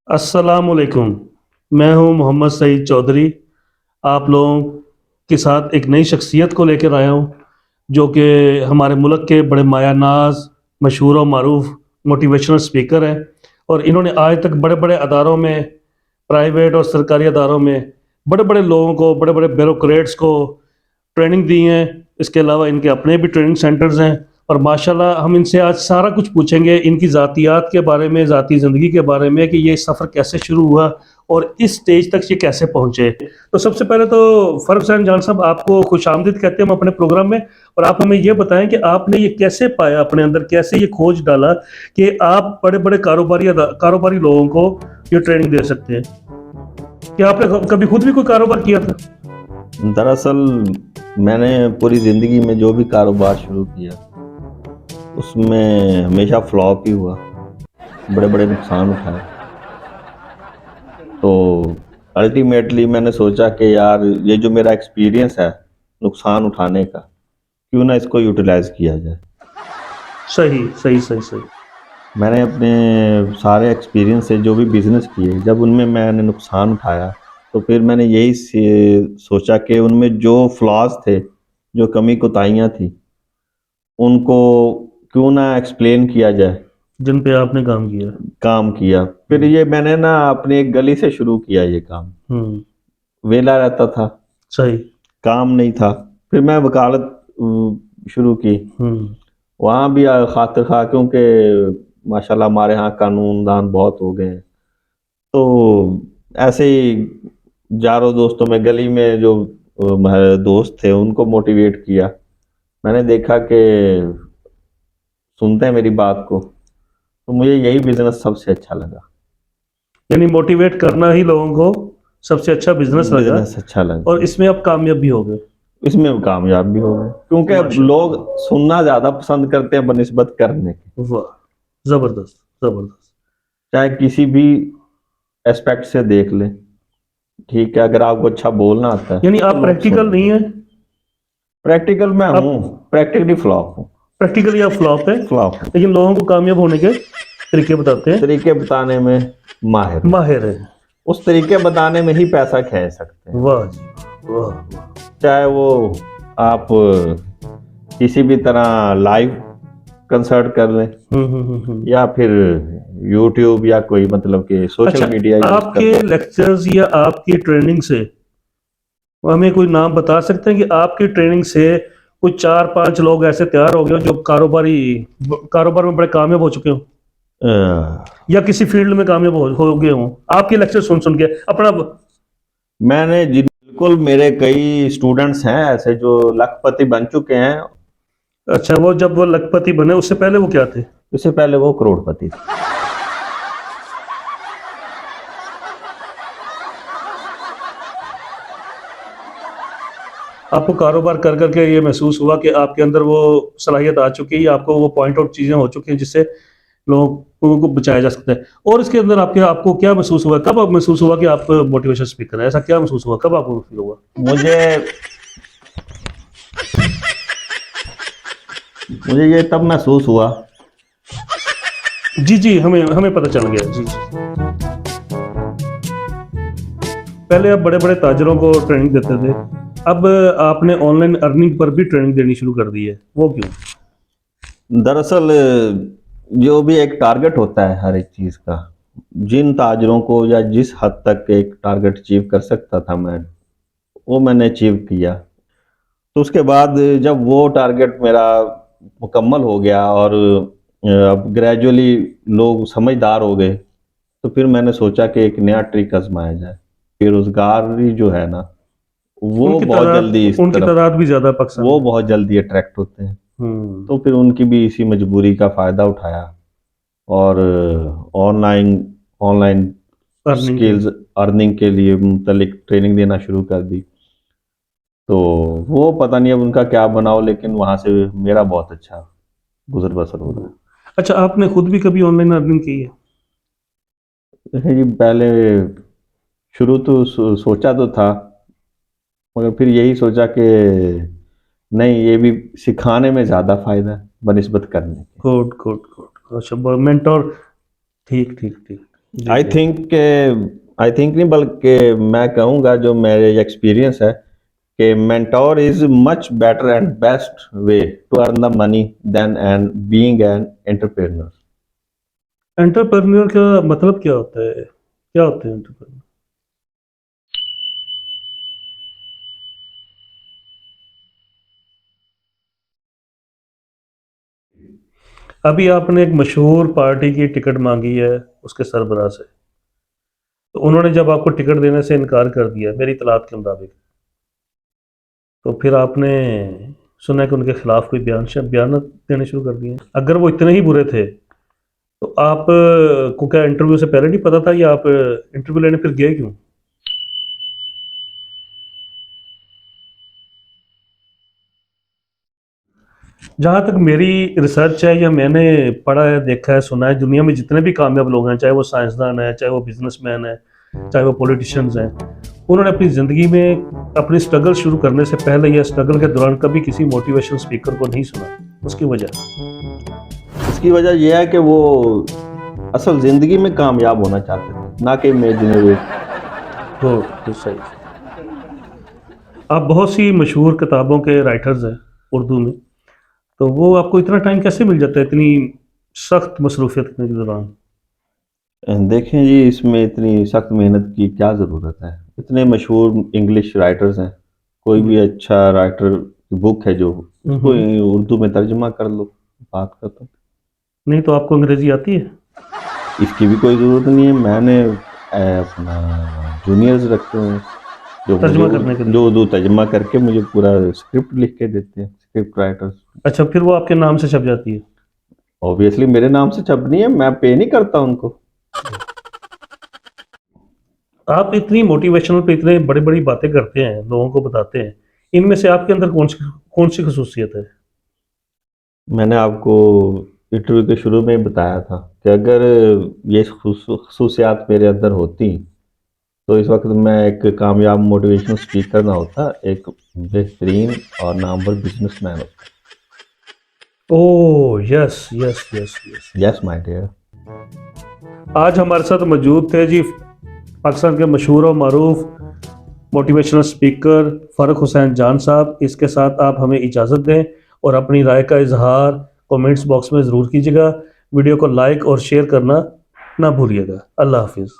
अस्सलामुअलैकुम। मैं हूं मोहम्मद सईद चौधरी। आप लोगों के साथ एक नई शख्सियत को लेकर आया हूं जो कि हमारे मुल्क के बड़े माया नाज मशहूर और मरूफ मोटिवेशनल स्पीकर हैं। और इन्होंने आज तक बड़े बड़े अदारों में, प्राइवेट और सरकारी अदारों में बड़े बड़े लोगों को, बड़े बड़े ब्यूरोक्रेट्स को ट्रेनिंग दी है। इसके अलावा इनके अपने भी ट्रेनिंग सेंटर्स हैं। और माशाल्लाह हम इनसे आज सारा कुछ पूछेंगे, इनकी ज़ातियात के बारे में, ज़ाती ज़िंदगी के बारे में, कि ये सफ़र कैसे शुरू हुआ और इस स्टेज तक ये कैसे पहुँचे। तो सबसे पहले तो फ़र्रुख हुसैन जान साहब, आपको खुशामदीद कहते हैं हम अपने प्रोग्राम में। और आप हमें ये बताएं कि आपने ये कैसे पाया, अपने अंदर कैसे ये खोज डाला कि आप बड़े बड़े कारोबारी लोगों को ये ट्रेनिंग दे सकते हैं। क्या आपने कभी खुद भी कोई कारोबार किया था? दरअसल मैंने पूरी ज़िंदगी में जो भी कारोबार शुरू किया उसमें हमेशा फ्लॉप ही हुआ, बड़े बड़े नुकसान उठाए। तो अल्टीमेटली मैंने सोचा कि यार ये जो मेरा एक्सपीरियंस है नुकसान उठाने का, क्यों ना इसको यूटिलाइज़ किया जाए। सही सही सही सही। मैंने अपने सारे एक्सपीरियंस से जो भी बिज़नेस किए, जब उनमें मैंने नुकसान उठाया तो फिर मैंने यही सोचा कि उनमें जो फ्लॉज थे, जो कमी कोताहियाँ थी, उनको क्यों ना एक्सप्लेन किया जाए। जिन पे आपने काम किया। काम किया फिर ये मैंने ना अपनी एक गली से शुरू किया ये काम। हम्म। वेला रहता था, सही। काम नहीं था, फिर मैं वकालत शुरू की। हम्म। वहाँ भी खातिर खा, क्योंकि माशाल्लाह हमारे यहाँ कानून दान बहुत हो गए हैं। तो ऐसे ही यारों दोस्तों में, गली में जो दोस्त थे, उनको मोटिवेट किया। मैंने देखा कि सुनते हैं मेरी बात को, तो मुझे यही बिजनेस सबसे अच्छा लगा। यानी मोटिवेट करना ही लोगों को सबसे अच्छा बिजनेस लगा। बिजनेस अच्छा और लगा, इसमें आप कामयाब भी हो गए। इसमें वो कामयाब भी हो गए, क्योंकि अब माशाल्लाह। लोग सुनना ज्यादा पसंद करते हैं बनिस्बत करने के। वाह। जबरदस्त जबरदस्त। चाहे किसी भी एस्पेक्ट से देख ले, ठीक है, अगर आपको अच्छा बोलना आता है यानी तो आप लोग प्रैक्टिकल नहीं सुनेंगे। है? प्रैक्टिकल मैं आप हूँ, प्रैक्टिकली फ्लॉप हूँ। प्रैक्टिकली आप फ्लॉप है, फ्लॉप हूँ, लेकिन लोगों को कामयाब होने के तरीके बताते हैं। तरीके बताने में माहिर हूँ। माहिर है। उस तरीके बताने में ही पैसा खींच सकते हैं। वाह जी, वाह वाह। चाहे वो आप किसी भी तरह लाइव कंसर्ट कर लें, या फिर यूट्यूब, या कोई मतलब कि सोशल अच्छा, मीडिया यूज कर आपके लें। लेक्चर्स या आपकी ट्रेनिंग से हमें कोई नाम बता सकते हैं कि आपकी ट्रेनिंग से कुछ 4-5 लोग ऐसे तैयार हो गए हो जो कारोबार में बड़े कामयाब हो चुके हो, या किसी फील्ड में कामयाब हो गए हो आपके लेक्चर सुन सुन के अपना? मैंने बिल्कुल, मेरे कई स्टूडेंट्स हैं ऐसे जो लखपति बन चुके हैं। अच्छा, वो जब वो लखपति बने उससे पहले वो क्या थे? इससे पहले वो करोड़पति थे। आपको कारोबार कर करके ये महसूस हुआ कि आपके अंदर वो सलाहियत आ चुकी है, आपको वो पॉइंट आउट चीज़ें हो चुकी हैं जिससे लोगों को बचाया जा सकता है। और इसके अंदर आपको क्या महसूस हुआ, कब आप महसूस हुआ कि आप मोटिवेशन स्पीकर हैं? ऐसा क्या महसूस हुआ, कब आपको फील हुआ? मुझे मुझे ये तब महसूस हुआ। जी जी, हमें हमें पता चल गया जी जी। पहले आप बड़े बड़े ताजरों को ट्रेनिंग देते थे, अब आपने ऑनलाइन अर्निंग पर भी ट्रेनिंग देनी शुरू कर दी है, वो क्यों? दरअसल जो भी एक टारगेट होता है हर एक चीज़ का, जिन ताजरों को या जिस हद तक एक टारगेट अचीव कर सकता था मैं, वो मैंने अचीव किया। तो उसके बाद जब वो टारगेट मेरा मुकम्मल हो गया और अब ग्रेजुअली लोग समझदार हो गए, तो फिर मैंने सोचा कि एक नया ट्रिक आजमाया जाए। बेरोजगारी जो है ना, वो बहुत जल्दी इस उनकी तरफ, तादाद भी ज्यादा पाकिस्तान वो में। बहुत जल्दी अट्रैक्ट होते हैं। हम्म। तो फिर उनकी भी इसी मजबूरी का फ़ायदा उठाया और ऑनलाइन ऑनलाइन अर्निंग के स्किल्स लिए। अर्निंग के लिए मुतल्लिक ट्रेनिंग देना शुरू कर दी। तो वो पता नहीं अब उनका क्या बनाओ, लेकिन वहाँ से मेरा बहुत अच्छा गुजर बसर हो रहा अच्छा, आपने खुद भी कभी ऑनलाइन अर्निंग की है? है। देखिए जी, पहले शुरू तो सोचा तो था, मगर फिर यही सोचा कि नहीं, ये भी सिखाने में ज़्यादा फ़ायदा है बनिस्बत करने के। Good good good. अच्छा, मेंटोर। ठीक ठीक ठीक। जी आई जी। थिंक नहीं, बल्कि मैं कहूँगा जो मेरे एक्सपीरियंस है कि mentor is much better and best way to earn the money then and being an entrepreneur. Entrepreneur का मतलब क्या होता है, क्या होते हैं एंटरप्रेन्योर? अभी आपने एक मशहूर पार्टी की टिकट मांगी है उसके सरबराह से, तो उन्होंने जब आपको टिकट देने से इनकार कर दिया मेरी इतलात के मुताबिक, तो फिर आपने सुना है कि उनके खिलाफ कोई बयान देने शुरू कर दिए। अगर वो इतने ही बुरे थे तो आप को क्या इंटरव्यू से पहले नहीं पता था, या आप इंटरव्यू लेने फिर गए क्यों? जहाँ तक मेरी रिसर्च है या मैंने पढ़ा है, देखा है, सुना है, दुनिया में जितने भी कामयाब लोग हैं, चाहे वो साइंसदान है, चाहे वो बिजनेसमैन है, चाहे वो पॉलिटिशियंस हैं, उन्होंने अपनी ज़िंदगी में अपनी स्ट्रगल शुरू करने से पहले या स्ट्रगल के दौरान कभी किसी मोटिवेशनल स्पीकर को नहीं सुना। उसकी वजह? इसकी वजह यह है कि वो असल ज़िंदगी में कामयाब होना चाहते थे, ना कि इमेजिनरी। हो, तो सही। आप बहुत सी मशहूर किताबों के राइटर्स हैं उर्दू में, तो वो आपको इतना टाइम कैसे मिल जाता है इतनी सख्त मसरूफियत के दौरान? देखें जी, इसमें इतनी सख्त मेहनत की क्या ज़रूरत है? इतने मशहूर इंग्लिश राइटर्स हैं, कोई भी अच्छा राइटर की बुक है जो, उसको हम्म। उर्दू में तर्जुमा कर लो, बात खत्म। नहीं तो आपको अंग्रेजी आती है? इसकी भी कोई ज़रूरत नहीं है। मैंने अपना जूनियर्स रखे हुए हैं जो मुझे तर्जुमा करने के लिए? जो उर्दू तर्जुमा करके मुझे पूरा स्क्रिप्ट लिख के देते हैं, स्क्रिप्ट राइटर्स। अच्छा, फिर वो आपके नाम से छप जाती है? ऑब्वियसली मेरे नाम से छपनी है, मैं पे नहीं करता उनको। आप इतनी मोटिवेशनल पे इतने बड़ी बड़ी बातें करते हैं, लोगों को बताते हैं, इनमें से आपके अंदर कौन सी खसूसियत है? मैंने आपको इंटरव्यू के शुरू में ही बताया था कि अगर ये खसूसियात मेरे अंदर होती तो इस वक्त मैं एक कामयाब मोटिवेशनल स्पीकर ना होता, एक बेहतरीन और नामवर बिजनेसमैन होता। Oh yes yes yes yes. Yes my dear. आज हमारे साथ मौजूद थे जी पाकिस्तान के मशहूर और मारूफ मोटिवेशनल स्पीकर फ़ारूक हुसैन जान साहब। इसके साथ आप हमें इजाज़त दें और अपनी राय का इजहार कमेंट्स बॉक्स में ज़रूर कीजिएगा। वीडियो को लाइक और शेयर करना ना भूलिएगा। अल्लाह हाफिज़।